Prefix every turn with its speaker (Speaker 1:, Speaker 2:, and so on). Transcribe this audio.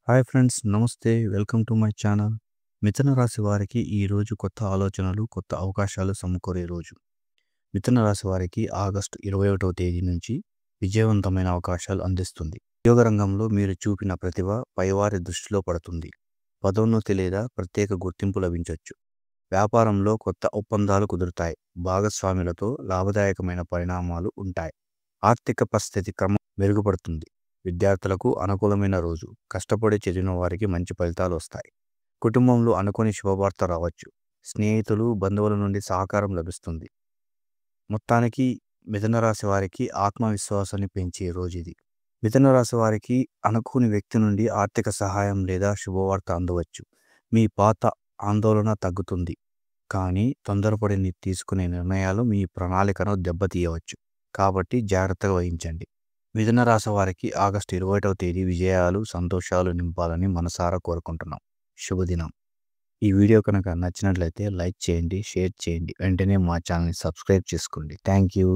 Speaker 1: Hi friends, నమస్తే. Welcome to my channel. మిథున రాశి వారికి ఈ రోజు కొత్త ఆలోచనలు, కొత్త అవకాశాలు సమకూరే రోజు. మిథున రాశి వారికి ఆగస్టు 21వ తేదీ నుంచి విజయవంతమైన అవకాశాలు అందిస్తుంది. ఉద్యోగ రంగంలో మీరు చూపిన ప్రతిభ పైవారి దృష్టిలో పడుతుంది. పదోన్నతి లేదా ప్రత్యేక గుర్తింపు లభించవచ్చు. వ్యాపారంలో కొత్త ఒప్పందాలు కుదురుతాయి. భాగస్వాములతో లాభదాయకమైన పరిణామాలు ఉంటాయి. ఆర్థిక పరిస్థితి క్రమం మెరుగుపడుతుంది. విద్యార్థులకు అనుకూలమైన రోజు. కష్టపడి చదివిన వారికి మంచి ఫలితాలు వస్తాయి. కుటుంబంలో అనుకోని శుభవార్త రావచ్చు. స్నేహితులు, బంధువుల నుండి సహకారం లభిస్తుంది. మొత్తానికి మిథున రాశి వారికి ఆత్మవిశ్వాసాన్ని పెంచే రోజు ఇది. మిథున రాశి వారికి అనుకోని వ్యక్తి నుండి ఆర్థిక సహాయం లేదా శుభవార్త అందవచ్చు. మీ పాత ఆందోళన తగ్గుతుంది. కానీ తొందరపడి తీసుకునే నిర్ణయాలు మీ ప్రణాళికను దెబ్బతీయవచ్చు. కాబట్టి జాగ్రత్తగా వహించండి. మిథున రాశి వారికి ఆగస్టు 21వ తేదీ విజయాలు, సంతోషాలు నింపాలని మనసారా కోరుకుంటున్నాం. శుభదినం. ఈ వీడియో కనుక నచ్చినట్లయితే లైక్ చేయండి, షేర్ చేయండి. వెంటనే మా ఛానల్ని సబ్స్క్రైబ్ చేసుకోండి. Thank you.